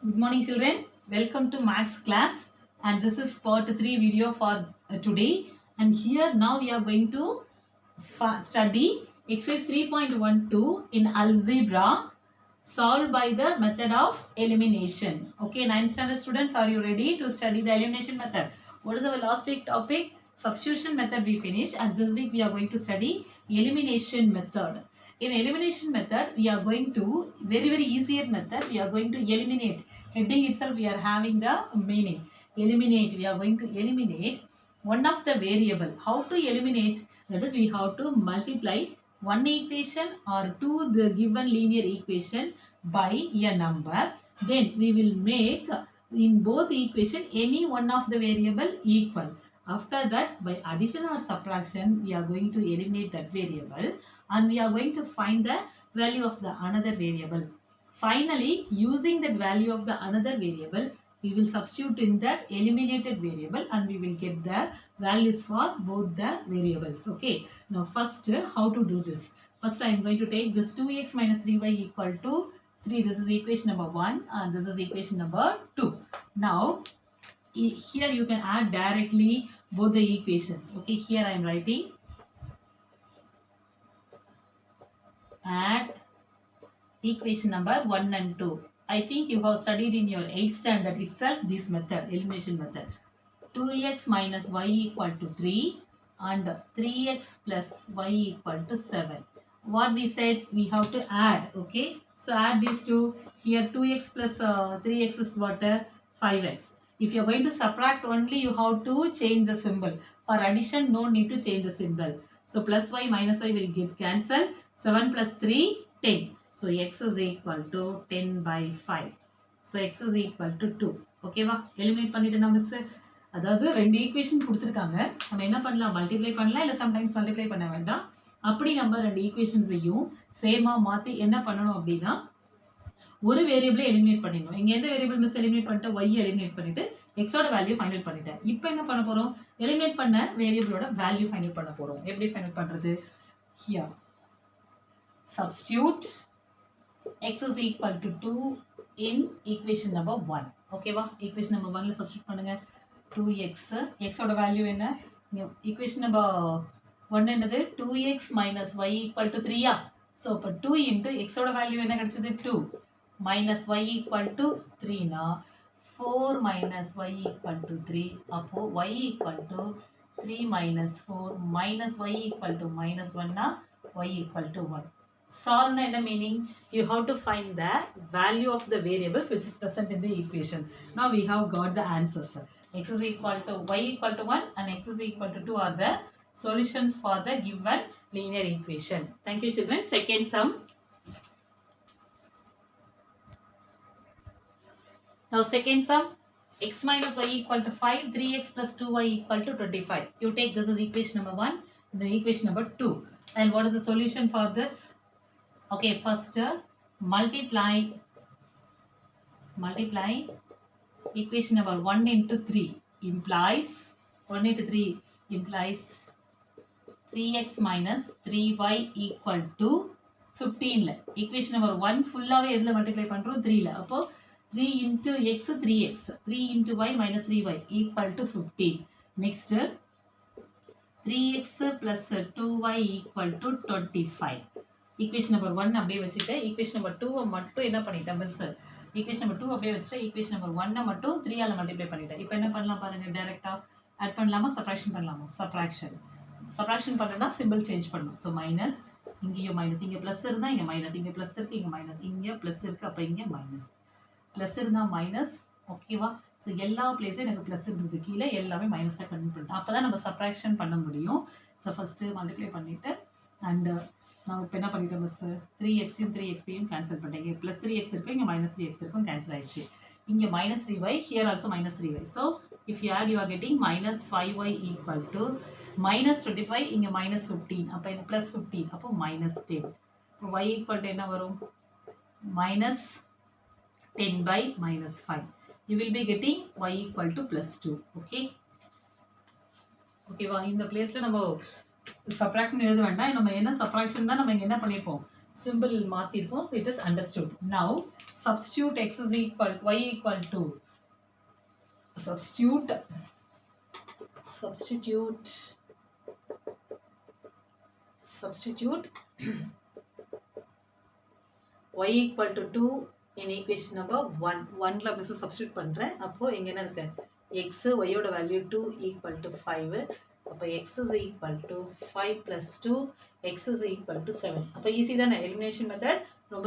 Good morning children. Welcome to Max class and this is part 3 video for today, and here now we are going to study exercise 3.12 in algebra solved by the method of elimination. Okay, 9th standard students, are you ready to study the elimination method? What is our last week topic? Substitution method we finished, and this week we are going to study elimination method. In elimination method, we are going to very easier method. We are going to eliminate. Heading itself we are having the meaning. Eliminate. We are going to eliminate one of the variable. How to eliminate? That is, we have to multiply one equation or two the given linear equation by a number. Then we will make in both equation any one of the variable equal. After that, by addition or subtraction, we are going to eliminate that variable and we are going to find the value of the another variable. Finally, using that value of the another variable, we will substitute in that eliminated variable and we will get the values for both the variables. Okay. Now first, how to do this? First, I am going to take this 2x minus 3y equal to 3. This is equation number 1 and this is equation number 2. Now, here you can add directly both the equations. Okay, here I am writing add equation number 1 and 2. I think you have studied in your 8th standard itself this method, elimination method. 2x minus y equal to 3 and 3x plus y equal to 7. What we said, we have to add. Okay, so add these two. Here 2x plus 3x is what? 5x. If you are going to subtract only, you have to change the symbol. For addition, no need to change the symbol. So plus y minus y will get cancelled. 7 plus 3, 10. So x is equal to 10 by 5. So x is equal to 2. Okay va? Eliminate பண்ணிட்டேனா miss? அதாவது ரெண்டு equation கொடுத்துருக்காங்க. நம்ம என்ன பண்ணலாம்? Multiply பண்ணலாம், இல்லை sometimes multiply பண்ண வேண்டாம். அப்படி நம்ம ரெண்டு ஈக்குவேஷன்ஸையும் சேமா மாற்றி என்ன பண்ணணும் அப்படின்னா, ஒரு வேரியபிளை எலிமினேட் பண்ணிடணும். இங்கே எந்த வேரியபிள் மிஸ் எலிமினேட் பண்ணிட்டு ஒய் எலிமினேட் பண்ணிட்டு எக்ஸோட வேல்யூ ஃபைண்ட் அவுட் பண்ணிட்டேன். இப்போ என்ன பண்ண போகிறோம்? எலிமினேட் பண்ண வேரியபிளோட வேல்யூ ஃபைண்ட் அவுட் பண்ண போகிறோம். எப்படி ஃபைண்ட் அவுட் பண்ணுறது? Here substitute x is equal to 2 in equation number 1. ஓகேவா? equation number 1ல substitute பண்ணுங்க. 2x, x ஓட வேல்யூ என்ன? equation number 1 என்னது? 2x minus y equal to 3 so இப்போ 2 into x ஓட வேல்யூ என்ன கிடைச்சது? 2 minus y equal to 3 னா 4 minus y equal to 3. அப்போ y equal to 3 minus 4 minus y equal to minus 1 னா y equal to 1. Solve na the meaning, you have to find the value of the variables which is present in the equation. Now we have got the answers. X is equal to y equal to 1 and x is equal to 2 are the solutions for the given linear equation. Thank you children. Second sum. Now second sum, x minus y equal to 5, 3x plus 2y equal to 25. You take this is equation number 1, the equation number 2. And what is the solution for this? Okay, first multiply equation number 1 into 3 implies 1 into 3 implies 3x minus 3y equal to 15. Equation number 1 full-ஆவே எதுல multiply பண்றோம்? 3ல. அப்போ 3 into x 3x, 3 into y minus 3y equal to 15. Next 3x plus 2y equal to 25. Equation number 1 அப்படியே வச்சுட்டேன். equation number 2 மட்டும் என்ன பண்ணிட்டேன் miss? equation number 2 அப்படியே வச்சுட்டேன். equation number 1 மட்டும் 3 ஆல மல்டிப்ளை பண்ணிட்டேன். இப்போ என்ன பண்ணலாம் பாருங்க, டைரக்டா ஆட் பண்ணலாமா, சப்ட்ராக்ஷன் பண்ணலாமா? சப்ட்ராக்ஷன் பண்ணனும்னா சிம்பிள் சேஞ்ச் பண்ணனும். சோ மைனஸ், இங்கேயும் மைனஸ், இங்க பிளஸ் இருந்தா இங்க மைனஸ், இங்க பிளஸ் இருக்கு இங்க மைனஸ், இங்க பிளஸ் இருக்கு அப்ப இங்க மைனஸ், பிளஸ் இருந்தா மைனஸ். ஓகேவா? சோ எல்லா பிளேஸும் எனக்கு பிளஸ் இருக்குது, கீழே எல்லாமே மைனஸா கன்வெர்ட் பண்ணிட்டேன். அப்பதான் நம்ம சப்ட்ராக்ஷன் பண்ண முடியும். சோ ஃபர்ஸ்ட் மல்டிப்ளை பண்ணிட்டு அண்ட் நான் இப்போ என்ன பண்ணிட்டேன் மிஸ்? 3xையும் 3xையும் கேன்சல் பண்ணிட்டேன். ப்ளஸ் 3x இருக்கும், இங்கே மைனஸ் 3x இருக்கும், கேன்சல் ஆயிடுச்சு. இங்கே minus 3y, here also minus 3y. So if you add you are getting minus 5y equal to minus 25, இங்கே மைனஸ் 15, அப்போ எனக்கு ப்ளஸ் 15, அப்போ மைனஸ் 10. இப்போ y ஈக்குவல் டு என்ன வரும்? Minus 10 by minus 5. You will be getting y equal to plus 2. Okay. ஓகேவா? இந்த பிளேஸ்ல நம்ம சப்ட்ராக்ஷன் எழுத வேண்டாம். நம்ம என்ன சப்ட்ராக்ஷன் தான் நம்ம இங்க என்ன பண்ணிருப்போம்? symbol மாத்திருப்போம். So it is understood. Now substitute x is equal y equal to substitute y equal to 2 in equation number 1. 1ல மிஸ் சப்ஸ்டிட்யூட் பண்றேன். அப்போ இங்க என்ன இருக்கு? x y ஓட வேல்யூ 2 equal to 5. அப்போ x is equal to 5 plus 2 x is equal to 7. அப்போ ஈஸி தானே? எலிமினேஷன் மெத்தட்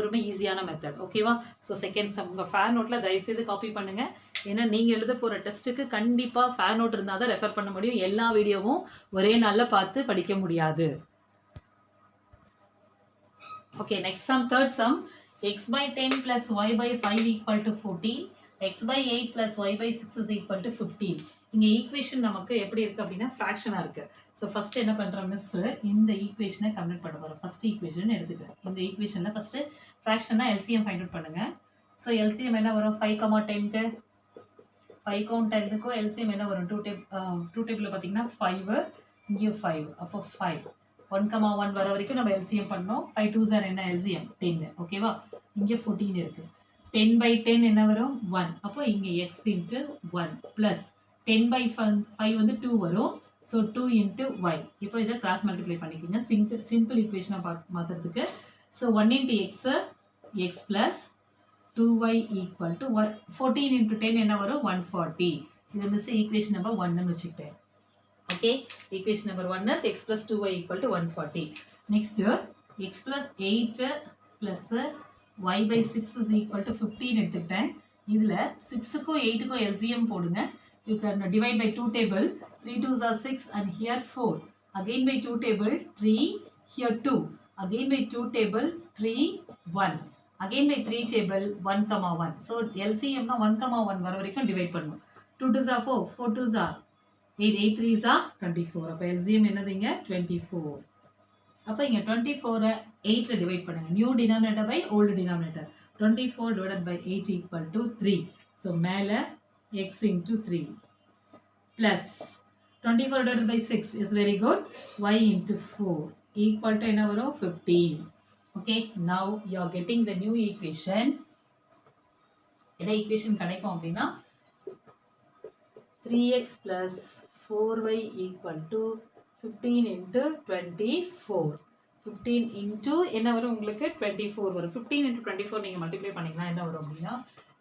ரொம்ப ஈஸியான மெத்தட். ஓகேவா? ஸோ செகண்ட் சம் உங்கள் ஃபேர் நோட்டில் தயவுசெய்து காப்பி பண்ணுங்க. ஏன்னா நீங்கள் எழுத போகிற டெஸ்ட்டுக்கு கண்டிப்பாக ஃபேர் நோட் இருந்தால் தான் ரெஃபர் பண்ண முடியும். எல்லா வீடியோவும் ஒரே நாளில் பார்த்து படிக்க முடியாது. Okay, next sum, third sum. x by 10 plus y by 5 equal to 14. x by 8 plus y by 6 is equal to 15. இங்க ஈக்குவேஷன் நமக்கு எப்படி இருக்கு அப்படின்னா ஃப்ராக்ஷனா இருக்கு. ஸோ ஃபர்ஸ்ட் என்ன பண்றோம் மிஸ், இந்த ஈக்குவேஷனை கம்ப்ளீட் பண்ண போறோம். ஃபர்ஸ்ட் ஈக்குவேஷன் எடுத்துக்கிறேன். இந்த ஈக்குவேஷன்ல ஃபர்ஸ்ட் ஃப்ராக்ஷனா எல்சிஎம் ஃபைண்ட் அவுட் பண்ணுங்க. ஸோ எல்சிஎம் என்ன வரும்? 5, 10க்கு 5 கவுண்ட் 10க்கு எல்சிஎம் என்ன வரும்? 2 டேபிள்ல பாத்தீங்கன்னா 5, இங்க 5, அப்போ 5 1, 1 வர வரைக்கும் நம்ம எல்சிஎம் பண்ணோம். 5 2s are என்ன? எல்சிஎம் 10. ஓகேவா? இங்க 14 இருக்கு. 10 by 10 என்ன வரும்? 1. அப்போ இங்க x into 1 plus 10 by 5 வந்து 2 வரும். So 2 into y. இப்போ இதை கிராஸ் மல்டிப்ளை பண்ணிக்கோங்க சிம்பிள் ஈக்குவேஷனை மாற்றுறதுக்கு. So 1 into x plus 2y equal to 14 into 10 என்ன வரும்? 140. இது மிஸ் ஈக்குவேஷன் நம்பர் 1ன்னு வச்சுக்கிட்டேன். Okay, equation number 1 is x plus 2y equal to 140. Next, x plus 8 plus y by 6 is equal to 15 எடுத்துக்கிட்டேன். இதில் 6க்கும் 8க்கும் LCM போடுங்க. You can divide by 2 table. 3 2s are 6 and here 4. Again by 2 table 3, here 2. Again by 2 table 3, 1. Again by 3 table 1, 1. So LCM 1, 1 வர வரைக்கும் divide பண்ணும். 2 2s are 4, 4 2s are 8, 8 3s are 24. அப்போ LCM என்னதுங்க? 24. அப்போ இங்க 24 8ல டிவைட் பண்ணுங்க. New denominator by old denominator. 24 divided by 8 equal to 3. So மேல x into 3 plus 24 divided by 6 is very good. Y into 4 equal to என்ன வரும்? 15. Okay, now you are getting the new equation. என்ன equation கிடைக்கும் அப்படின்னா 3x plus 4y equal to 15 into 24. 15 into என்ன வரும் உங்களுக்கு? 24 வரும். 15 into 24 நீங்க மல்டிப்ளை பண்ணீங்கன்னா என்ன வரும் அப்படின்னா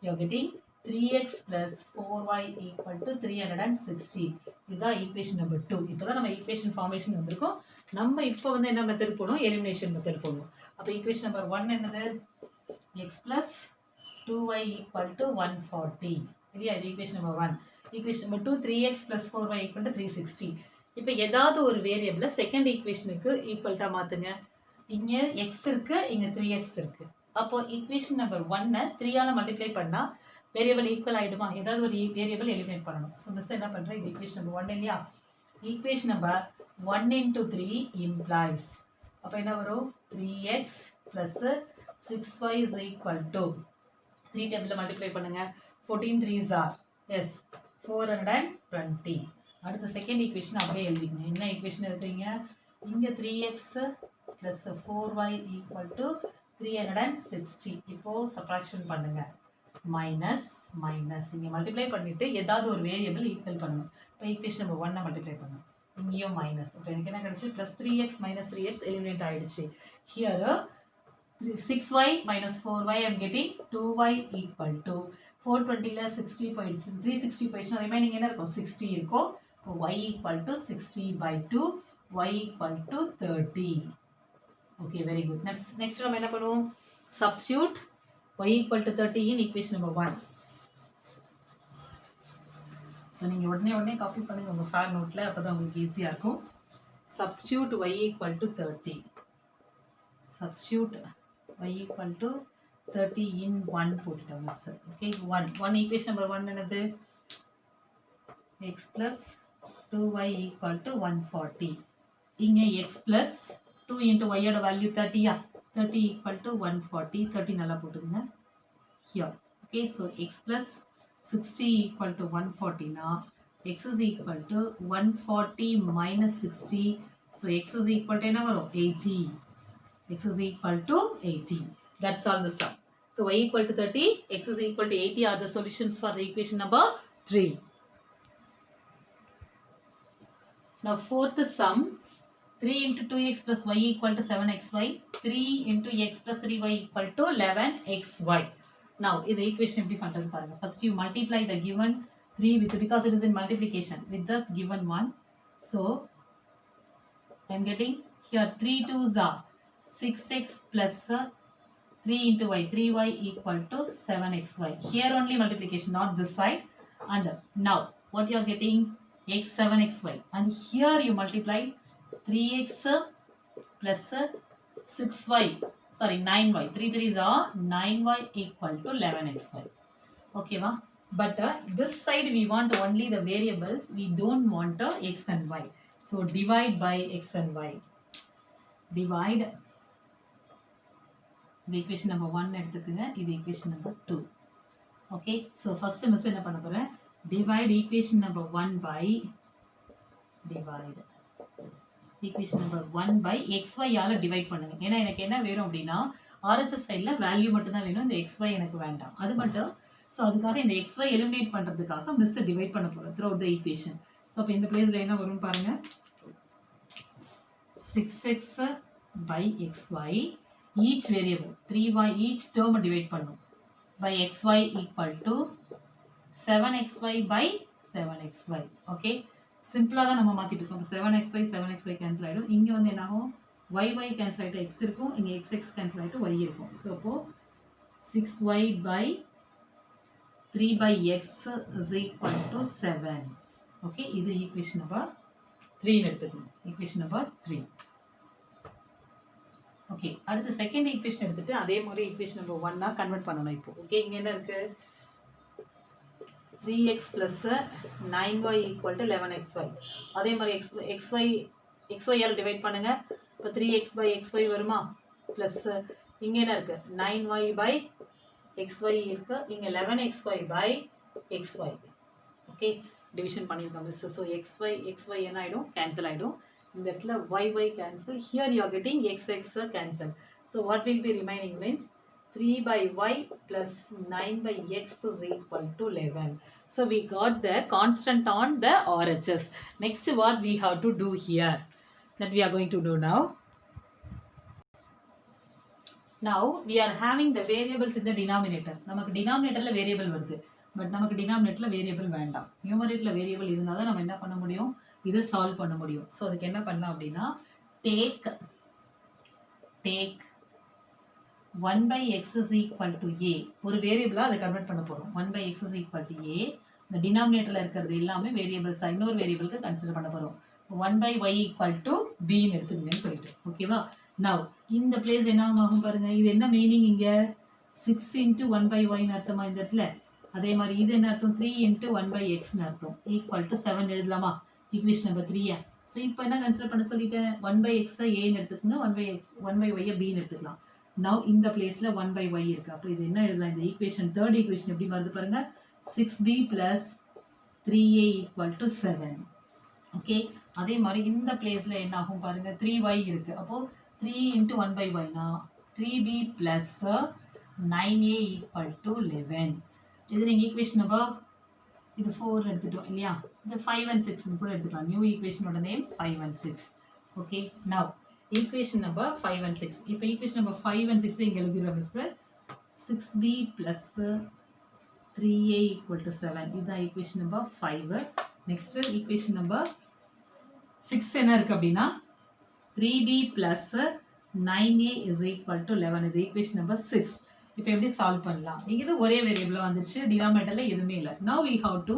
you are getting 3x plus 4y equal to 360. இதுதான் ஈக்குவேஷன் நம்பர் 2. இப்போதான் நம்ம ஈக்குவேஷன் ஃபார்மேஷன் வந்திருக்கோம். நம்ம இப்போ வந்து என்ன மெத்தட் போடுவோம்? எலிமினேஷன் மெத்தட் போடுவோம். அப்போ ஈக்குவேஷன் நம்பர் 1 என்னது? x plus 2y equal to 140. இல்லையா? இது equation number 1. Equation number 2 3x plus 4y equal to 360. இப்போ ஏதாவது ஒரு வேரியபிளை செகண்ட் ஈக்குவேஷனுக்கு ஈக்குவல்ட்டா மாத்துங்க. இங்க x இருக்கு, இங்க 3x இருக்கு. அப்போ ஈக்குவேஷன் நம்பர் 1 3ஆல மல்டிப்ளை பண்ணா வேரியபிள் ஈக்குவல் ஆயிடுமா? ஏதாவது ஒரு வேரியபிள் எலிமினேட் பண்ணணும். ஸோ மிஸ் என்ன பண்றேன்? இது ஈக்குவேஷன் நம்பர் 1 இல்லையா? Equation number 1 into 3 implies. அப்போ என்ன வரும்? 3x plus 6y is equal to 3 டேபிள்ல மல்டிப்ளை பண்ணுங்க. 14 3s are yes 420. அடுத்த செகண்ட் ஈக்குவேஷன் அப்படியே எழுதிக்கங்க. என்ன ஈக்குவேஷன் எழுதுறீங்க? இங்க 3x plus 4y equal to 360. இப்போ சப்ட்ராக்ஷன் பண்ணுங்க. மைனஸ் மைனஸ் இங்க மல்டிப்ளை பண்ணிட்டு ஏதாவது ஒரு வேரியபிள் ஈக்குவல் பண்ணணும். இப்போ ஈக்குவேஷன் நம்பர் 1 மல்டிப்ளை பண்ணணும். இங்கேயும் மைனஸ். இப்போ எனக்கு என்ன கிடைச்சு? plus 3x minus 3x eliminate ஆயிடுச்சு. Here 6y minus 4y I am getting 2y equal to 420ல 60 போயிடுச்சு. 360 போயிடுச்சுன்னா ரிமைனிங் என்ன இருக்கும்? 60 இருக்கும். y equal to 60 by 2, y equal to 30. Okay, very good. Next நம்ம என்ன பண்ணுவோம்? Substitute y equal to 30 in equation number 1. So நீங்க உடனே காப்பி பண்ணுங்க உங்க ஃபேர் நோட்ல, அப்பதான் உங்களுக்கு ஈஸியா இருக்கும். Substitute y equal to 30. Substitute y equal to 30 in 1 போட்டுட்டோம் மிஸ். ஓகே, 1 ஈக்குவேஷன் நம்பர் 1 என்னது? x plus 2y equal to 140. இங்க x plus 2 into y ஓட வேல்யூ 30யா? 30 equal to 140. 30 நல்லா போட்டுங்க. Here. Okay, so x plus 60 equal to 140 na x is equal to 140 minus 60. So x is equal to என்ன வரும்? 80. X is equal to 80. That's all the sum. So y equal to 30, x is equal to 80 are the solutions for the equation number 3. Now fourth sum, 3 into 2x plus y equal to 7xy, 3 into x plus 3y equal to 11xy. Now in the equation first you multiply the given 3 with, because it is in multiplication, with this given one. So I am getting here 3 2s are 6x plus 3 into y, 3y equal to 7xy. Here only multiplication, not this side. And now what you are getting, x 7xy, and here you multiply 3x plus 6y, sorry 9y, 3 3s are 9y equal to 11xy. Okay, ma? But this side we want only the variables, we don't want x and y. So divide by x and y. Divide the equation number 1 எடுத்துக்குங்க, இது equation number 2. Okay, so first miss என்ன பண்ண போறேன், divide equation number 1 by divide equation number 1 by xy ஆல divide பண்ணுங்க. ஏன்னா எனக்கு என்ன வேணும் அப்படின்னா RHS சைடில் வேல்யூ மட்டும் தான் வேணும், இந்த xy எனக்கு வேண்டாம். அது மட்டும், ஸோ அதுக்காக இந்த xy எலிமினேட் பண்ணுறதுக்காக மிஸ் டிவைட் பண்ண போகிறோம் through out the equation. So அப்போ இந்த பிளேஸில் என்ன வரும்னு பாருங்க, 6x by xy, each variable 3y, each term divide பண்ணும் by xy equal to 7xy by 7xy. Okay, சிம்பிளா தான் நம்ம மாத்திட்டு இருக்கோம். 7xy கேன்சல் ஆயிடும். இங்க வந்து என்ன ஆகும், y கேன்சல் ஆயிட்டு x இருக்கும், இங்க x கேன்சல் ஆயிட்டு y இருக்கும். ஸோ அப்போ 6y by 3 by x is equal to 7. Okay, இது ஈக்குவேஷன் நம்பர் 3 எடுத்துக்கணும். Equation number 3. ஓகே, அடுத்து செகண்ட் ஈக்குவேஷன் எடுத்துட்டு அதே மாதிரி ஈக்குவேஷன் நம்பர் 1 கன்வெர்ட் பண்ணணும் இப்போ. ஓகே, இங்க என்ன இருக்கு, 3x plus 9y equal to 11xy. அதே மாதிரி xy ஆல் டிவைட் பண்ணுங்க. இப்போ 3x by xy வருமா, பிளஸ் இங்க என்ன இருக்கு, 9y by xy இருக்கு, இங்க 11xy by xy. Okay, division பண்ணிருக்கோம் மிஸ். ஸோ xy என்ன ஆயிடும், கேன்சல் ஆயிடும். இந்த இடத்துல y cancel, here you are getting x cancel. So what will be remaining means 3 by y plus 9 by x is equal to 11. So we got the constant on the RHS. Next what we have to do here, that we are going to do now. Now we are having the variables in the denominator. நமக்கு denominatorல variable வருது, but நமக்கு denominatorல variable வேண்டாம். numeratorல variable இருந்தால் தான் நம்ம என்ன பண்ண முடியும், இதை சால்வ் பண்ண முடியும். ஸோ அதுக்கு என்ன பண்ணலாம் அப்படின்னா, take 1 by x is equal to a, ஒரு வேரியபிளா அதை கன்வெர்ட் பண்ண போறோம். 1 by x is equal to a, இந்த டினாமினேட்டர்ல இருக்கிறது எல்லாமே வேரியபிள்ஸ், இன்னொரு வேரியபிளுக்கு கன்சிடர் பண்ண போறோம். 1 by y equal to b ன்னு எடுத்துக்கங்கன்னு சொல்லிட்டு. ஓகேவா, நவ் இந்த பிளேஸ் என்ன ஆகும் பாருங்க, இது என்ன மீனிங், இங்க 6 into 1 by y ன்னு அர்த்தமா இந்த இடத்துல. அதே மாதிரி இது என்ன அர்த்தம், 3 into 1 by x ன்னு அர்த்தம். equal to 7 எழுதலாமா, ஈக்குவேஷன் நம்பர் 3. ஸோ இப்போ என்ன கன்சிடர் பண்ண சொல்லிட்டேன், 1 by x ஏன்னு எடுத்துக்கோங்க, 1 by y b ன்னு எடுத்துக்கலாம். நவ் இந்த பிளேஸ்ல 1 by y இருக்கு. அப்போ இது என்ன எழுதலாம், இந்த ஈக்குவேஷன் தேர்ட் ஈக்குவேஷன் எப்படி வருது பாருங்க, 6b plus 3a equal to 7. Okay, அதே மாதிரி இந்த பிளேஸ்ல என்ன ஆகும் பாருங்க, 3y இருக்கு. அப்போ 3 into 1 by y னா 3b plus 9a equal to 11. இது நீங்க ஈக்குவேஷன் நம்பர், இது 4 எடுத்துட்டோம் இல்லையா, இது 5 and 6 கூட எடுத்துக்கலாம். நியூ ஈக்குவேஷனோட name 5 and 6. Okay, now equation number 5 and 6. இப்போ ஈக்குவேஷன் நம்பர் 5 and 6 இங்க எழுதுறோம் miss. 6b plus 3a equal to 7. இதுதான் equation number 5. Next equation number 6 என்ன இருக்கு அப்படின்னா, 3b plus 9a is equal to 11. இது ஈக்குவேஷன் நம்பர் 6. இப்போ எப்படி சால்வ் பண்ணலாம், இது ஒரே வேரியபிளா வந்துச்சு, டினாமினேட்டர்ல எதுவுமே இல்லை. Now we have to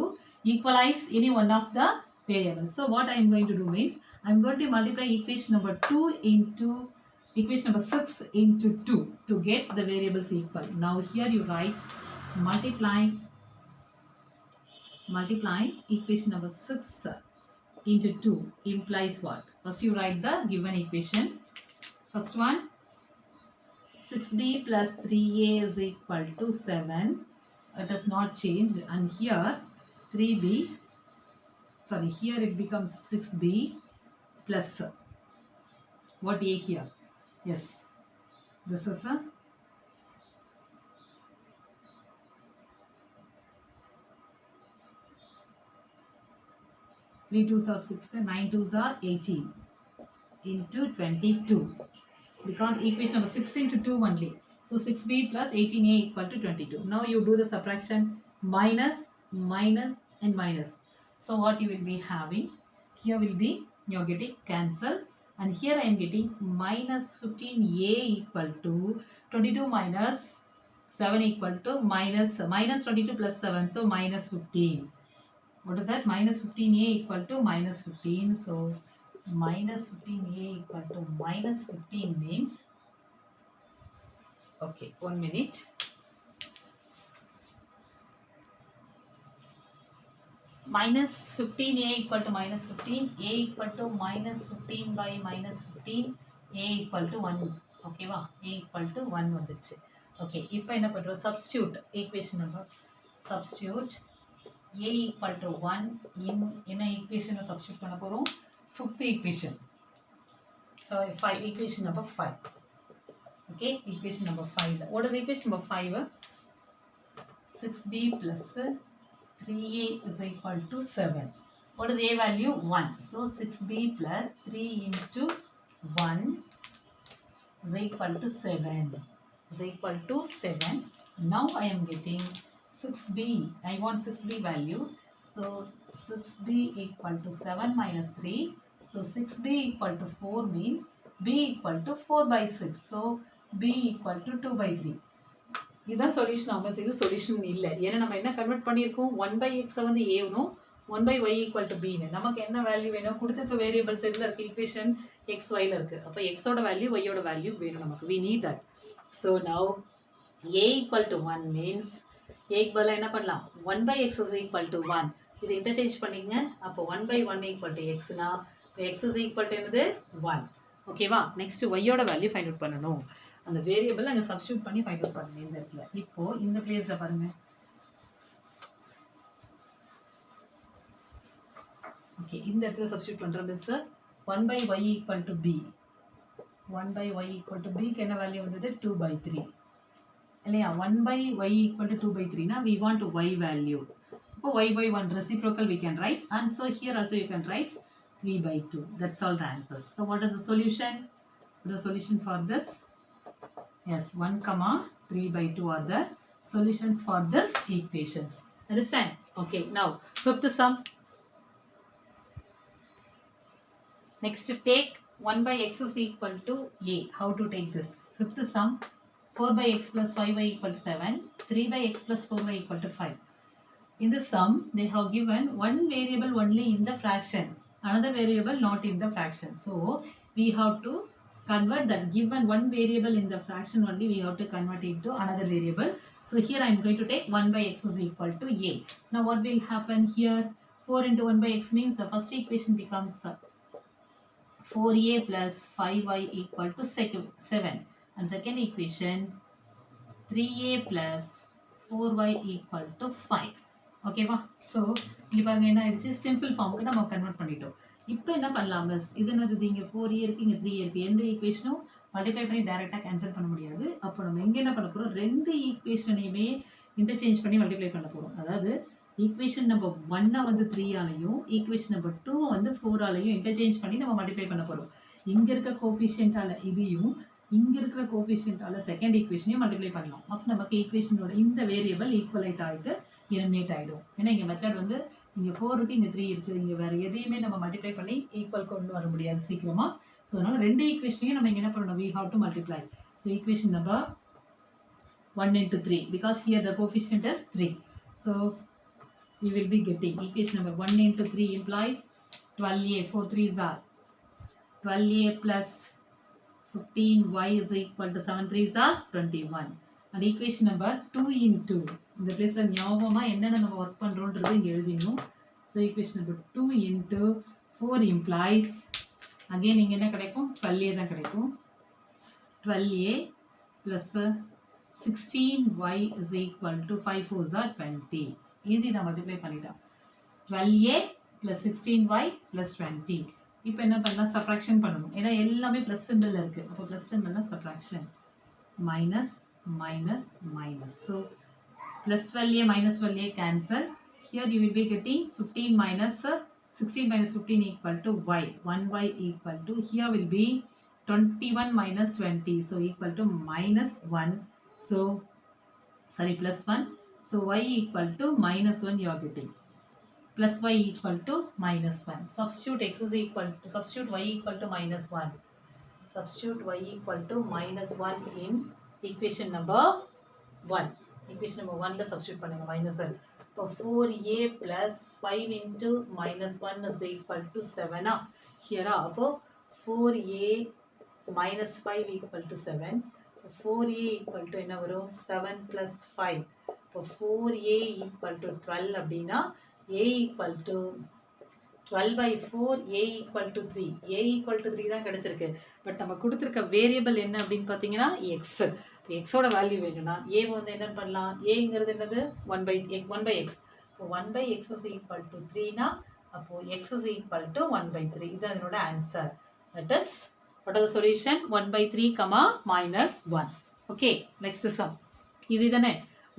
equalize any one of the variables. So what I am going to do means, I am going to multiply equation number 2 into equation number 6 into 2 to get the variables equal. Now here you write multiply equation number 6 into 2 implies what? First you write the given equation. First one, 6b plus 3a is equal to 7. It has not changed, and here 3b, sorry, here it becomes 6b plus what a here. Yes, this is a 3 2s are 6, 9 2s are 18 into 22. Because equation number 6 into 2 only. So 6b plus 18a equal to 22. Now you do the subtraction, minus, minus and minus. So what you will be having, here will be, you are getting cancel, and here I am getting minus 15a equal to 22 minus 7 equal to minus 22 plus 7, so minus 15. What is that? Minus 15a equal to minus 15. So minus 15a equal to minus 15 means, okay, 1 minute. Minus 15a equal to minus 15, a equal to minus 15 by minus 15, a equal to 1. Okay, va? A equal to 1 வந்துச்சு. Okay, இப்போ என்ன பண்றோம்? Substitute equation number. Substitute a equal to 1 in என்ன equation substitute பண்ண போறோம்? Fifth equation. 5, equation number 5. Okay, equation number 5. What is equation number 5? 6b plus 3a is equal to 7. What is a value? 1. So 6b plus 3 into 1 is equal to 7. Is equal to 7. Now I am getting 6b. I want 6b value. So 6b equal to 7 minus 3. So 6b equal to 4 means b equal to 4 by 6. So b equal to 2 by 3. இதுதான் solution ஆகும். இது solution இல்லை. ஏன்னா நம்ம என்ன convert பண்ணியிருக்கோம், 1/x வந்து ஏனும் 1/y ஈக்குவல் டு பின்னு. நமக்கு என்ன வேல்யூ வேணும், கொடுத்த வேரியபிள்ஸ் எதில் இருக்குது, ஈக்குவேஷன் xyல இருக்குது. அப்போ எக்ஸோட வேல்யூ ஒய்யோட வேல்யூ வேணும் நமக்கு. We need that. So now a equal to 1 means ஏக்கு பதிலாக என்ன பண்ணலாம், 1/x இஸ் ஈக்குவல் டு 1. இது இன்டர்சேஞ்ச் பண்ணிங்க. அப்போ 1/1 ஈக்குவல் டு எக்ஸ்னா எக்ஸ் இஸ் ஈக்குவல் டு என்னது 1. ஓகேவா? நெக்ஸ்ட் ஒய்யோட வேல்யூ ஃபைண்ட் அவுட் பண்ணணும். அந்த வேரியபிள் அங்கே சப்ஸ்டியூட் பண்ணி ஃபைண்ட் அவுட் பண்ணுங்க இந்த இடத்துல. இப்போ இந்த பிளேஸ்ல பாருங்க. ஓகே, இந்த இடத்துல சப்ஸ்டியூட் பண்றோம். Miss 1/y equal to b. 1/y equal to b க்கு என்ன வேல்யூ வந்தது, 2/3 இல்லையா? 1/y ஈக்குவல் டு 2/3 னா we want y value. இப்போ y/1 reciprocal we can write, and so here also you can write 3/2. That's all the answers. So what is the solution? The solution for this, yes, 1, 3/2 are the solutions for this equations. Understand? Okay, now fifth sum. Next, take 1/x is equal to a. How to take this? Fifth sum, 4/x plus 5y equal to 7, 3/x plus 4y equal to 5. In this sum, they have given one variable only in the fraction, another variable not in the fraction. So we have to convert that given one variable in the fraction only, we have to convert it to another variable. So here I am going to take 1/x is equal to a. Now what will happen here? 4 into 1/x means the first equation becomes 4a plus 5y equal to 7. And second equation 3a plus 4y equal to 5. ஓகேவா? So இங்கே பாருங்க என்ன ஆயிடுச்சு, simple ஃபார்முக்கு நம்ம convert பண்ணிட்டோம். இப்போ என்ன பண்ணலாம் பஸ், இது என்னது, இங்கே 4a இருக்குது, இங்கே 3a இருக்குது. எந்த ஈக்குவேஷனும் மல்டிப்ளை பண்ணி டைரெக்டாக கேன்சல் பண்ண முடியாது. அப்போ நம்ம எங்கே என்ன பண்ண போகிறோம், ரெண்டு ஈக்குவேஷனையுமே இன்டர்சேஞ்ச் பண்ணி மல்டிப்ளை பண்ண போகிறோம். அதாவது ஈக்குவேஷன் நம்பர் 1 வந்து 3ஆலையும் ஈக்குவேஷன் நம்பர் 2 வந்து 4ஆலையும் இன்டர்சேஞ்ச் பண்ணி நம்ம மல்டிப்ளை பண்ண போகிறோம். இங்கே இருக்க கோஃபிஷியன்ட்டால் இதையும் இங்கே இருக்கிற கோஃபிஷியன்ட்டால் செகண்ட் ஈக்குவேஷனையும் மல்டிப்ளை பண்ணலாம். அப்போ நமக்கு ஈக்குவேஷனோட இந்த வேரியபிள் ஈக்குவலைட் ஆகிட்டு எலிமினேட் ஆகிடும். ஏன்னா இங்கே மெத்தட் வந்து இங்கே 4 இருக்குது, இங்கே 3 இருக்குது. இங்கே வேறு எதையுமே நம்ம மல்டிப்ளை பண்ணி ஈக்குவல் கொண்டு வர முடியாது சீக்கிரமாக. ஸோ அதனால் ரெண்டு ஈக்குவேஷனையும் நம்ம இங்கே என்ன பண்ணணும், we have to multiply. So equation number 1 into 3 because here the coefficient is 3. So we will be getting equation number 1 into 3 implies 12a, 4 3s are 12a plus 15y is equal to 7 3s are 21. And equation number 2 into இந்த பிளேஸ்ல ஞாபகமா என்னென்ன நம்ம work பண்றோம்ன்றது இங்க எழுதிடணும். So equation number 2 into 4 implies again இங்க என்ன கிடைக்கும், 12a தான் கிடைக்கும். 12a plus 16y is equal to 5 4s are 20. Easy தான், மல்டிப்ளை பண்ணிட்டோம். 12a plus 16y plus 20. இப்போ என்ன பண்ணலாம், சப்ராக்ஷன் பண்ணணும். ஏன்னா எல்லாமே ப்ளஸ் சிம்பிள் இருக்கு. அப்போ ப்ளஸ் சிம்பிள்னா subtraction, minus minus minus. So plus 12a minus 12a cancel. Here you will be getting 15 minus 16 minus 15 equal to y. 1y equal to, here will be 21 minus 20. So equal to minus 1. So, sorry, plus 1. So y equal to minus 1 you are getting. Plus y equal to minus 1. Substitute x is equal to, substitute y equal to minus 1. Substitute y equal to minus 1 in equation number 1. Equation number 1 la substitute பண்ணுங்க minus 1. So 4a plus 5 into minus 1 is equal to 7. Here அப்போ 4a minus 5 equal to 7. 4a equal to என்ன வரும் 7 plus 5. இப்போ 4a equal to 12 அப்படின்னா a equal to 12 by 4 a equal to 3. a equal to 3 தான் கிடைச்சிருக்கு. But நம்ம கொடுத்திருக்க variable என்ன அப்படின்னு பார்த்தீங்கன்னா x. எக்ஸோட வேல்யூ வேணும்னா a வந்து என்ன பண்ணலாம்? aங்கிறது என்னது 1 by x. இப்போ 1 by x is equal to 3னா அப்போ x is equal to 1 by 3. இது அதனோட answer. That is, what are the solution? 1 by 3, minus 1. Okay, next sum. Easy தானே?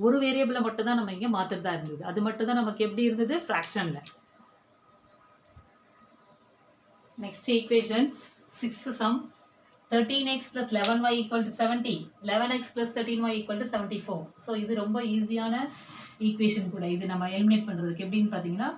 ஒரு வேரியபிளை மட்டும் தான் நம்ம இங்கே மாற்றுறதா இருந்தது. அது மட்டும் தான் நமக்கு எப்படி இருந்தது? ஃப்ராக்ஷனில். Next equations, sixth sum, 13x plus 11y equal to 70, 11x plus 13y equal to 74. So இது ரொம்ப ஈஸியான ஈக்குவேஷன் கூட. இது நம்ம எலிமினேட் பண்ணுறதுக்கு எப்படின்னு பார்த்தீங்கன்னா,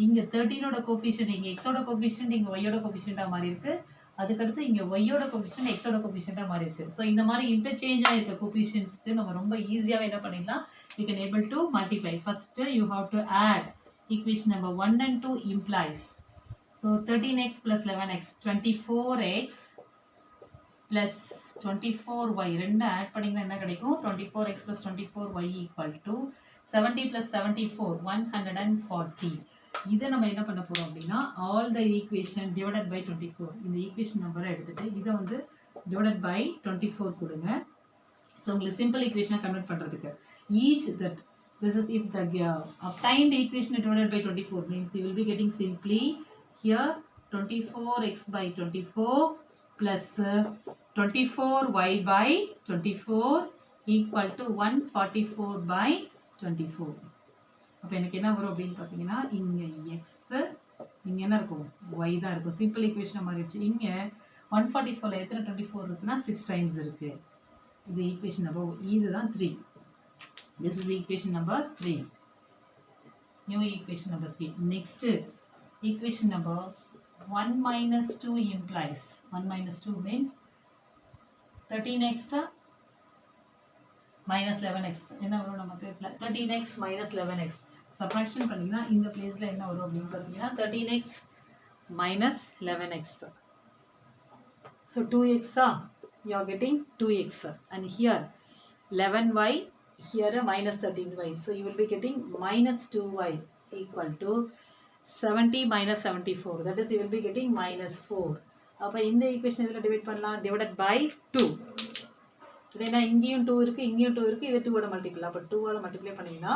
இங்கே 13ஓட கோஃபிஷியன்ட் இங்கே எக்ஸோட கோஃபிஷியன்ட் இங்கே ஒய்யோட கோஃபிஷியண்ட்டாக மாறி இருக்கு. அதுக்கடுத்து இங்கே ஒய்யோட கோஃபிஷியன்ட் எக்ஸோட கோஃபிஷியண்ட்டாக மாறி இருக்கு. ஸோ இந்த மாதிரி இன்டர்சேஞ்சாக இருக்க கோஃபிஷியன்ட்ஸ்க்கு நம்ம ரொம்ப ஈஸியாகவே என்ன பண்ணிடலாம்? You can able to multiply. First you have to add equation number 1 and 2 implies. So 13x plus 11x, 24x plus 24y. ரெண்டு ஆட் பண்ணிங்கன்னா என்ன கிடைக்கும்? 24x plus 24y equal to 70 plus 74, 140. இதை நம்ம என்ன பண்ண போறோம் அப்படின்னா, all the equation divided by 24. இந்த ஈக்குவேஷன் நம்பரை எடுத்துட்டு இதை வந்து divided by 24 கொடுங்க. ஸோ உங்களுக்கு சிம்பிள் ஈக்குவேஷனை கன்வெர்ட் பண்றதுக்கு each that this is if the obtained equation divided by 24 means you will be getting simply here 24x by 24 plus 24y by 24 equal to 144 by 24. அப்போ எனக்கு என்ன வரும் அப்படின்னு பார்த்தீங்கன்னா, இங்கே எக்ஸ் இங்கே என்ன இருக்கும்? ஒய் தான் இருக்கும். சிம்பிள் ஈக்குவேஷன் மாறிடுச்சு. இங்கே 144ல் எத்தனை 24 இருக்குன்னா 6 டைம்ஸ் இருக்கு. இது ஈக்குவேஷன் நம்பர், இதுதான் 3. This is equation number 3. New equation number 3. Next equation number 1 minus 2 implies. 1 minus 2 means 13x minus 11x. என்ன வரும் நமக்கு? 13x minus 11x. Subtraction பண்ணீங்கன்னா இந்த பிளேஸ்ல என்ன வரும் அப்படின்னு பார்த்தீங்கன்னா 13x minus 11x. So 2x, you are getting 2x, and here 11y, here minus 13y. So you will be getting minus 2y equal to 70 minus 74. That is, you will be getting minus 4. அப்போ இந்த equation இதில் divide பண்ணலாம், divided by 2. ஏன்னா இங்கேயும் 2 இருக்கு, இங்கேயும் 2 இருக்கு, இது 2 மல்டிபிள். அப்போ 2ஆல் மல்டிப்ளை பண்ணிங்கன்னா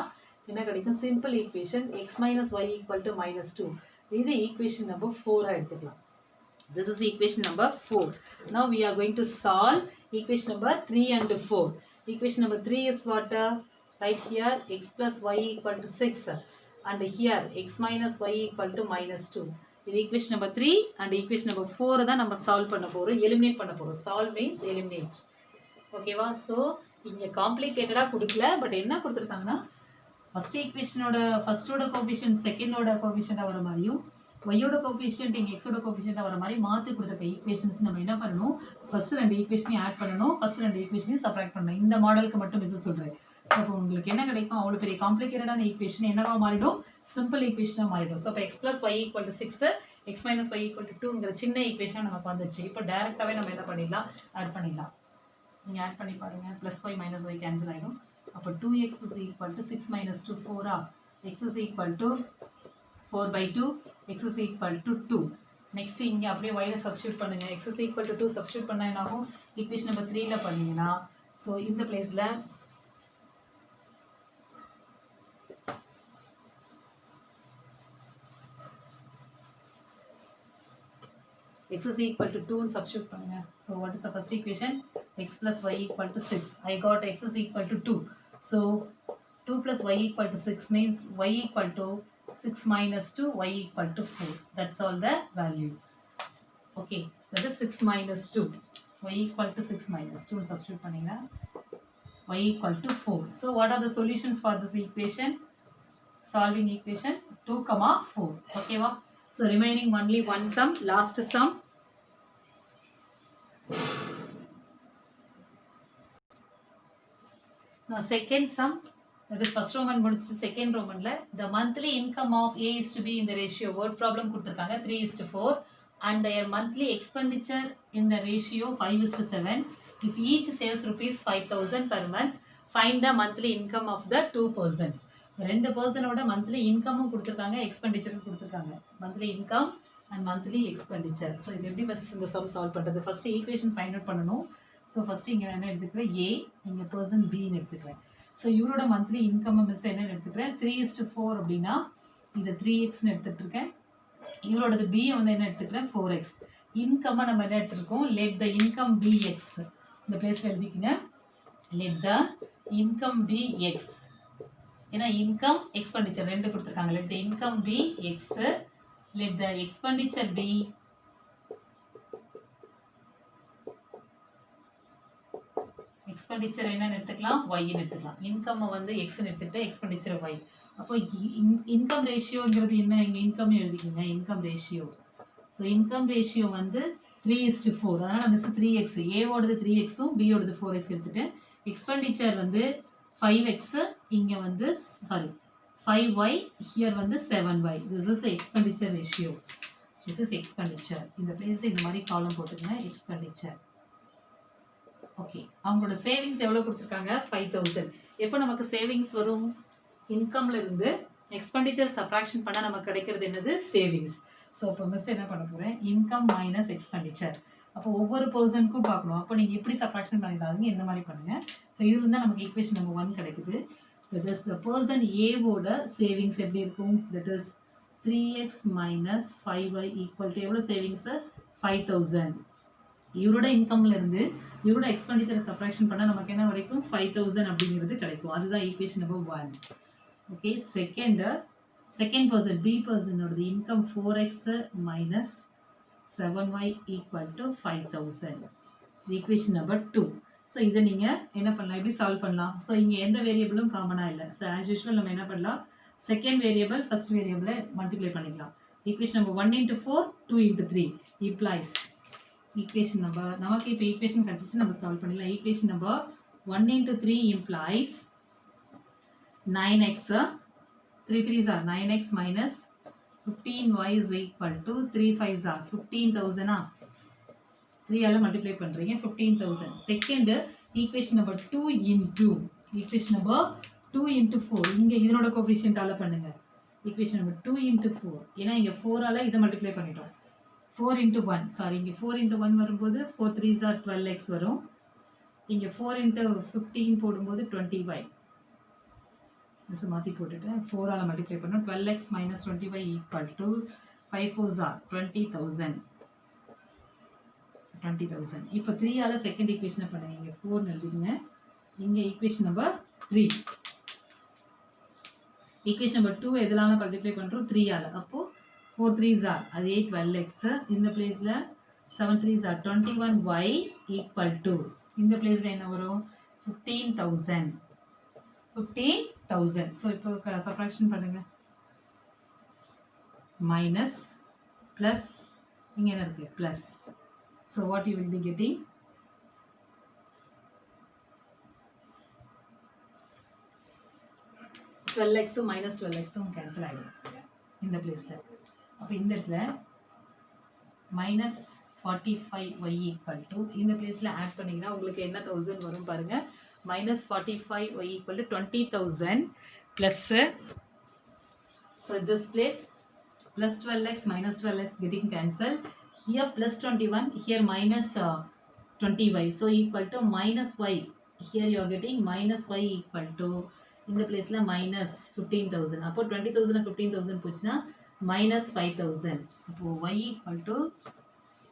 என்ன கிடைக்கும்? Simple equation x minus y equal to minus 2. இது ஈக்குவேஷன் நம்பர் 4 எடுத்துக்கலாம். This is equation number 4. Now we are going to solve equation number 3 and 4. Equation number 3 is what? Right here x plus y equal to 6, and here x minus y equal to minus 2. இது equation number 3 and equation number 4 தான் நம்ம solve பண்ண போறோம், eliminate பண்ண போறோம். Solve means eliminate. ஓகேவா? So இங்கே காம்ப்ளிகேட்டடாக கொடுக்கல, பட் என்ன கொடுத்துருக்காங்கன்னா, ஃபர்ஸ்ட் ஈக்குவேஷனோட ஃபர்ஸ்டோட கோஃபிஷியன்ட் செகண்டோட கோஃபிஷியண்டாக வர மாதிரியும் ஒய்யோட கோஃபிஷியன்ட் இங்கே எக்ஸோட கோஃபிஷியண்டாக வர மாதிரி மாற்றி கொடுத்துருக்க ஈக்குவேஷன்ஸ் நம்ம என்ன பண்ணணும்? ஃபர்ஸ்ட் 2 ஈக்குவேஷனையும் ஆட் பண்ணணும், ஃபர்ஸ்ட் 2 ஈக்குவேஷனையும் சப்ராக்ட் பண்ணணும். இந்த மாடலுக்கு மட்டும் மிஸ் சொல்கிறேன். ஸோ அப்போ உங்களுக்கு என்ன கிடைக்கும்? அவ்வளோ பெரிய காம்ப்ளிகேட்டடான ஈக்குவேஷன் என்னவா மாறிடும்? சிம்பிள் ஈக்குவேஷனாக மாறிடும். ஸோ இப்போ x plus y equal to 6, x minus y equal to 2ங்கிற சின்ன ஈக்குவேஷன் நமக்கு வந்துச்சு. இப்போ டேரெக்டாகவே நம்ம என்ன பண்ணிடலாம்? ஆட் பண்ணிடலாம். நீங்கள் ஆட் பண்ணி பாருங்கள். Plus y minus y cancel ஆகிடும். அப்போ 2x is equal to 6 minus 2 4. x is equal to 4 by 2, x is equal to 2. Next இங்கே அப்படியே y சப்ஸ்டியூட் பண்ணுங்க. x is equal to 2 substitute பண்ணா என்ன ஆகும்? ஈக்குவேஷன் நம்பர் 3ல பண்ணீங்கன்னா, ஸோ இந்த பிளேஸில் x is equal to 2 substitute பண்ணுங்க. So what is the first equation? x plus y equal to 6. I got x is equal to 2. So 2 plus y equal to 6 means y equal to 6 minus 2, y equal to 4. That's all the value. Okay, so that is 6 minus 2, y equal to 6 minus 2 substitute panninga, y equal to 4. So what are the solutions for this equation? Solving equation 2, 4. Okay, wow. So remaining only one sum, last sum. Now second sum, that is first Roman முடிச்சு second Romanல the monthly income of A is to be in the ratio, word problem கொடுத்திருக்காங்க 3:4 and their monthly expenditure in the ratio 5:7. If each saves rupees 5,000 per month, find the monthly income of the two persons. ரெண்டு பர்சனோட monthly இன்கமும் கொடுத்திருக்காங்க, எக்ஸ்பெண்டிச்சரும் கொடுத்திருக்காங்க. Monthly income and monthly expenditure. So இது எப்படி first இந்த some solve பண்ணுறது? First equation find out பண்ணணும். So first இங்கே நான் என்ன எடுத்துக்கிறேன்? ஏ, இங்கே பர்சன் பின்னு எடுத்துக்கிறேன். ஸோ இவரோட மந்த்லி இன்கம் மிஸ் என்னன்னு எடுத்துக்கிறேன்? 3:4 அப்படின்னா இதை 3xன்னு எடுத்துகிட்டு இருக்கேன். இவரோடது பி வந்து என்ன எடுத்துக்கிறேன்? 4x. இன்கம்மை நம்ம என்ன எடுத்துருக்கோம்? Let the income be x. இந்த பிளேஸில் எழுதிக்கிங்க, let the income be x. ஏன்னா இன்கம் எக்ஸ்பெண்டிச்சர் ரெண்டு கொடுத்துருக்காங்க. Let the income be x, let the expenditure be expenditure என்னன்னு எடுத்துக்கலாம்? ஒய்ன்னு எடுத்துக்கலாம். இன்கம் வந்து எக்ஸ்ன்னு எடுத்துட்டு எக்ஸ்பெண்டிச்சர் ஒய். அப்போ இன்கம் ரேஷியோங்கிறது என்ன? இங்கே இன்கம் எழுதிக்கோங்க, income ratio. So income ratio வந்து 3:4. அதனால் மிஸ் 3x, ஏவோடது 3xும் பியோடது 4x எடுத்துட்டு, எக்ஸ்பெண்டிச்சர் வந்து 5x, இங்கே வந்து சாரி 5y, ஹியர் வந்து 7y. This is expenditure ratio. This is expenditure. இந்த பிளேஸில் இந்த மாதிரி காலம் போட்டுக்கங்க, எக்ஸ்பெண்டிச்சர். ஓகே, அவங்களோட சேவிங்ஸ் எவ்வளோ கொடுத்துருக்காங்க? 5,000. எப்போ நமக்கு சேவிங்ஸ் வரும்? இன்கம்ல இருந்து எக்ஸ்பெண்டிச்சர் சப்ராக்ஷன் பண்ணால் நமக்கு கிடைக்கிறது என்னது? சேவிங்ஸ். ஸோ இப்போ மிஸ் என்ன பண்ண போகிறேன்? Income minus expenditure. அப்போ ஒவ்வொரு பர்சனுக்கும் பார்க்கணும். அப்போ நீங்கள் எப்படி சப்ராக்ஷன் பண்ணிடாதீங்க, இந்த மாதிரி பண்ணுங்கள். ஸோ இதுல தான் நமக்கு ஈக்குவேஷன் நம்பர் 1 கிடைக்குது. தட் இஸ் த பர்சன் ஏவோட சேவிங்ஸ் எப்படி இருக்கும்? That is 3x minus 5y equal to எவ்வளோ சேவிங்ஸ்? 5,000. இவரோட இன்கம்ல இருந்து இவரோட எக்ஸ்பெண்டிச்சரை சப்ராக்ஷன் பண்ணால் நமக்கு என்ன வரைக்கும்? 5,000 அப்படிங்கிறது கிடைக்கும். அதுதான் equation number 1. Okay, second person B பர்சனோட income 4x minus 7y equal to 5,000. Equation number 2. So இதை நீங்கள் என்ன பண்ணலாம்? எப்படி சால்வ் பண்ணலாம்? ஸோ இங்கே எந்த வேரியபிளும் காமனாக இல்லை. ஸோ ஆஸ் யூஷுவல் நம்ம என்ன பண்ணலாம்? செகண்ட் வேரியபிள் ஃபர்ஸ்ட் வேரியபிளை மல்டிப்ளை பண்ணிக்கலாம். Equation number 1 into 4, 2 into 3 implies equation number நமக்கு இப்போ ஈக்குவேஷன் கிடச்சிச்சு, நம்ம சால்வ் பண்ணிடலாம். Equation number 1 into 3 implies 9x, 3 3s are 9x minus 15y is equal to 3 5s are 15,000. 3 ஆல மல்டிப்ளை பண்ணுறீங்க, 15,000. Second equation number 2 into equation number 2 into 4, இங்கே இதனோட கோஃபிஷியன்ட்டால் பண்ணுங்க. ஈக்குவேஷன் நம்பர் 2 into 4, ஏன்னா இங்கே 4 ஆல இதை மல்டிப்ளை பண்ணிட்டோம். 4 into 1, சாரி இங்கே 4 into 1 வரும்போது 4 3s are 12x வரும். இங்கே 4 into 15 போடும்போது 20y. மிஸ் மாற்றி போட்டுட்டேன். 4 ஆல் மல்டிப்ளை பண்ணோம். 12x minus 20y equal to 5 4s are 20,000. இப்போ 3 ஆல் செகண்ட் ஈக்குவேஷனை பண்ணுங்க. இங்கே 4 எழுதிங்க, இங்கே ஈக்குவேஷன் நம்பர் 3. ஈக்குவேஷன் நம்பர் 2 எதனால மல்டிப்ளை பண்ணுறோம்? 3 ஆல். அப்போது 4 3s are அதே 12x. இந்த பிளேஸில் 7 3s are 21y equal to இந்த பிளேஸில் என்ன வரும்? 15,000. ஸோ இப்போ சப்ராக்ஷன் பண்ணுங்க. மைனஸ் ப்ளஸ் இங்கே என்ன இருக்குது? Plus. So what you will be getting? +12x minus 12x cancel ஆகிடும் இந்த பிளேஸில். அப்போ இந்த இடத்துல மைனஸ் 45y ஈக்குவல் டு இந்த பிளேஸில் ஆட் பண்ணிங்கன்னா உங்களுக்கு என்ன 1000 வரும் பாருங்கள். Minus 45y equal to 20,000 plus. So this place plus 12x minus 12x getting cancelled. Here plus 21, here minus 20y. So equal to minus y. Here you are getting minus y equal to in the place la minus 15,000. அப்போ 20,000 15,000 போச்சுனா minus 5,000. அப்போ y equal to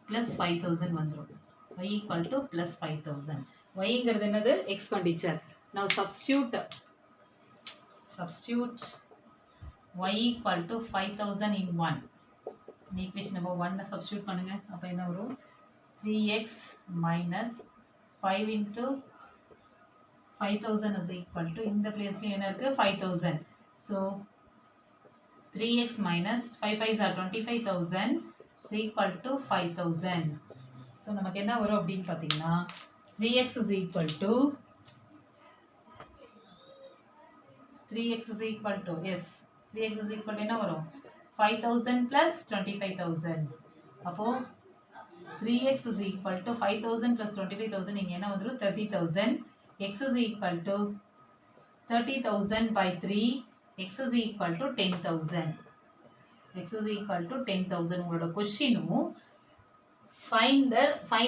plus 5,000 வந்துரும். y equal to plus 5,000. y ங்கிறது என்னது? expenditure. Now substitute y equal to 5000 in 1. Equation number 1 substitute பண்ணுங்க. அப்ப என்ன வரும்? 3x minus 5 into 5000 is equal to இந்த பிளேஸ்ல என்ன இருக்கு? 5000. So 3x minus 5 5s are 25000 is equal to 5000. So நமக்கு என்ன வரும் அப்படின்னு பார்த்தீங்கன்னா 3x is equal to 3x is equal to yes 3x is equal to என்ன வரும் 5000 plus 25000 அப்போ 3x is equal to 5000 plus 25000 இங்க என்ன வந்துரும் 30000 x is equal to 30000 by 3 x is equal to 10000 x is equal to 10000 உங்களோட क्वेश्चनமும் find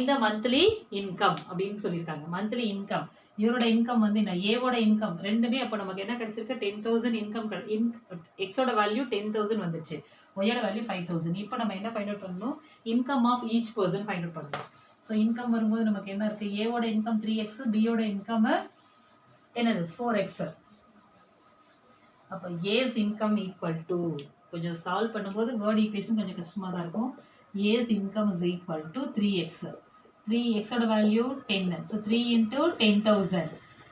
the monthly income அப்படினு சொல்லிருக்காங்க monthly income இவரோட இன்கம் வந்து என்ன a ஓட இன்கம் ரெண்டுமே அப்ப நமக்கு என்ன கிடைச்சிருக்கு 10000 இன்கம் x ஓட வேல்யூ 10000 வந்துச்சு y ஓட வேல்யூ 5000 இப்போ நம்ம என்ன ஃபைண்ட் அவுட் பண்ணனும் income of each person find out பண்ணனும் சோ இன்கம் வரும்போது நமக்கு என்ன இருக்கு a ஓட இன்கம் 3x b ஓட இன்கம் என்னது 4x அப்ப a's income equal to கொஞ்சம் சால்வ் பண்ணும்போது வேர்ட் ஈக்குவேஷன் கொஞ்சம் கஷ்டமா தான் இருக்கும் a's income is equal to 3x 3x ஓட value 10 so 3 into 10000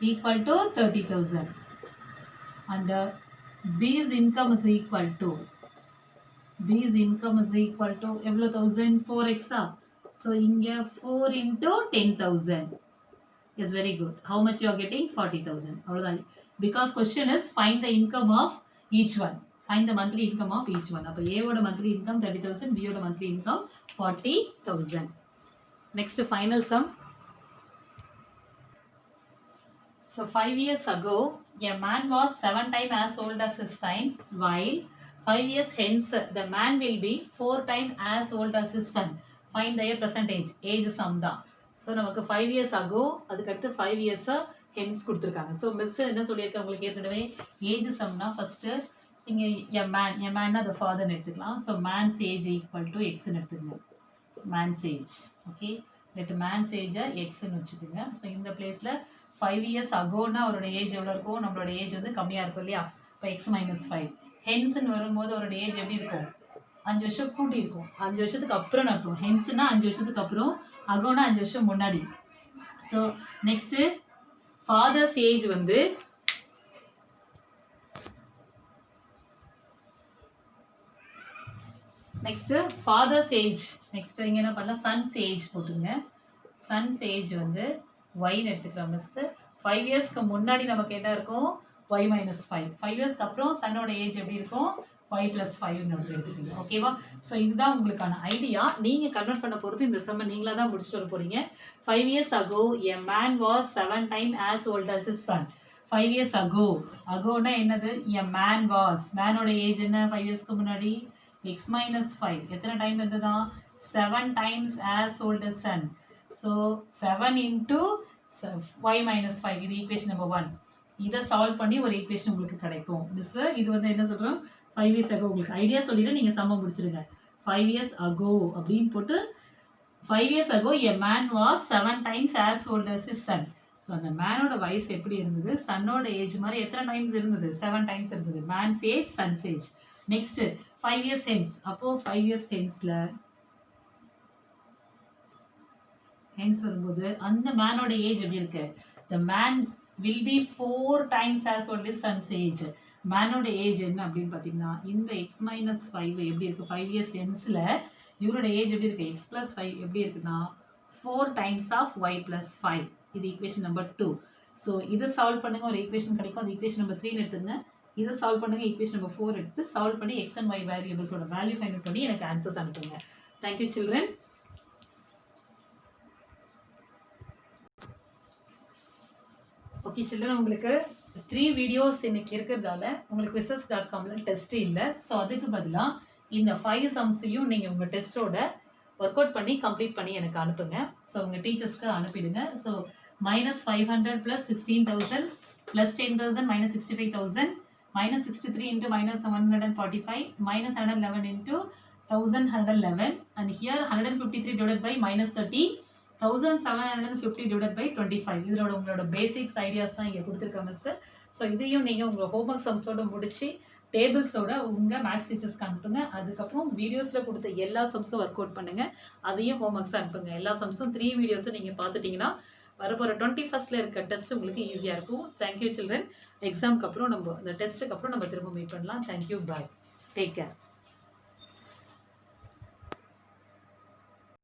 equal to 30000 and b's income is equal to எவ்வளவு 1000 4x so இங்க 4 into 10000 is very good how much you are getting 40000 அவ்வளவுதான் because question is find the income of each one find the monthly income of each one அப்ப a ஓட monthly income 30000 b ஓட monthly income 40000 next final sum so 5 years ago a man was 7 times as old as his son while 5 years hence the man will be 4 times as old as his son find their percentage age sum தான் so நமக்கு 5 years ago அதுக்கு அடுத்து 5 years hence கொடுத்திருக்காங்க so miss என்ன சொல்லிருக்காங்க உங்களுக்கு ஏற்கனவே age sum னா first இங்க a man னா the father ன்னு எடுத்துக்கலாம் so man's age equal to x ன்னு எடுத்துக்கங்க man's age okay let man's age x ன்னு வெச்சுக்கங்க so இந்த பிளேஸ்ல 5 years ago னா அவரோட ஏஜ் எவ்வளவு இருக்கும் நம்மளோட ஏஜ் வந்து கம்மியா இருக்கும் இல்லையா அப்ப x - 5 hence ன்னு வரும்போது அவரோட ஏஜ் எப்படி இருக்கும் 5 வருஷம் கூட்டி இருக்கும் 5 வருஷத்துக்கு அப்புறம் அர்த்தம் hence னா 5 வருஷத்துக்கு அப்புறம் ago னா 5 வருஷம் முன்னாடி so next father's age வந்து next father's age next இங்க என்ன பண்ணலாம் son's age போட்டுங்க son's age வந்து y ன்னு எடுத்துக்கலாம் மிஸ் 5 இயர்ஸ்க்கு முன்னாடி நமக்கு என்ன இருக்கும் y - 5 5 இயர்ஸ்க்கு அப்புறம் சன்னோட ஏஜ் எப்படி இருக்கும் y + 5 ன்னு எடுத்துக்கீங்க ஓகேவா சோ இதுதான் உங்களுக்கான ஐடியா நீங்க கன்வர்ட் பண்ண போறது இந்த சம்ம நீங்களா தான் முடிச்சிட்டு வர போறீங்க 5 years ago a man was 7 times as old as his son 5 years ago னா என்னது a man was man ஓட ஏஜ் என்ன 5 இயர்ஸ்க்கு முன்னாடி x - 5 எத்தனை டைம் இருந்ததா 7 times as old as son so 7 into y - 5 இது ஈக்குவேஷன் நம்பர் 1 இத சால்வ் பண்ணி ஒரு ஈக்குவேஷன் உங்களுக்கு கிடைக்கும் மிஸ் இது வந்து என்ன சொல்றோம் 5 years ago உங்களுக்கு ஐடியா சொல்லிட்டு நீங்க சம்ம முடிச்சிருங்க 5 years ago அப்படினு போட்டு 5 years ago a man was 7 times as old as his son so அந்த மேனோட வயசு எப்படி இருந்தது சன்னோட ஏஜ் மாதிரி எத்தனை டைம்ஸ் இருந்தது 7 டைம்ஸ் இருந்தது man's age son's age next 5 years hence அப்போ 5 years henceல hence வரும்போது அந்த மேனோட ஏஜ் எப்படி இருக்கு the man will be 4 times as old as son's age மேனோட ஏஜ் என்ன அப்படின்னு பாத்தீங்கன்னா இந்த x - 5 எப்படி இருக்கு 5 years henceல இவரோட ஏஜ் எப்படி இருக்கு x + 5 எப்படி இருக்குன்னா 4 times of y + 5 இது ஈக்குவேஷன் நம்பர் 2 சோ இத சால்வ் பண்ணுங்க ஒரு ஈக்குவேஷன் கிடைக்கும் அது ஈக்குவேஷன் நம்பர் 3 ன்னு எடுத்துங்க இத சால்வ் பண்ணுங்க ஈக்குவேஷன் நம்பர் 4 எடுத்து சால்வ் பண்ணி x and y வேரியபிள்ஸோட வேல்யூ ஃபைண்ட் அவுட் பண்ணி எனக்கு ஆன்சர்ஸ் அனுப்புங்க Thank you children okay children உங்களுக்கு 3 வீடியோஸ் இன்னைக்கு இருக்கிறதால உங்களுக்கு quizzes.comல டெஸ்ட் இல்ல சோ அதுக்கு பதிலா இந்த 5 சம்ஸையும் நீங்க உங்க டெஸ்டோட வொர்க் அவுட் பண்ணி கம்ப்ளீட் பண்ணி எனக்கு அனுப்புங்க சோ உங்க டீச்சர்ஸ்க்கு அனுப்பிடுங்க so -500 + 16000 + 10000 - 65000 -63 into -145 -111 into 1111 and here 153 divided by -30 1750 divided by 25 இதோட உங்களோட பேசிக்ஸ் ஐடியாஸ் தான் இங்க கொடுத்திருக்கேன் மிஸ் சோ இதையும் நீங்க உங்க ஹோம்வொர்க் சம்ஸோட முடிச்சு டேபிள்ஸோட உங்கள் மேக்ஸ் டீச்சர்ஸ்க்கு அனுப்புங்க. அதுக்கப்புறம் வீடியோஸில் கொடுத்த எல்லா சம்ஸும் ஒர்க் அவுட் பண்ணுங்கள். அதையும் ஹோம்ஒர்க்ஸ் அனுப்புங்க. எல்லா சம்ஸும் 3 வீடியோஸும் நீங்கள் பார்த்துட்டிங்கன்னா வரப்போகிற 21st இருக்க டெஸ்ட் உங்களுக்கு ஈஸியாக இருக்கும். Thank you children. எக்ஸாமுக்கு அப்புறம் நம்ம இந்த டெஸ்ட்டுக்கு அப்புறம் நம்ம திரும்ப மீட் பண்ணலாம். தேங்க்யூ, பாய், டேக் கேர்.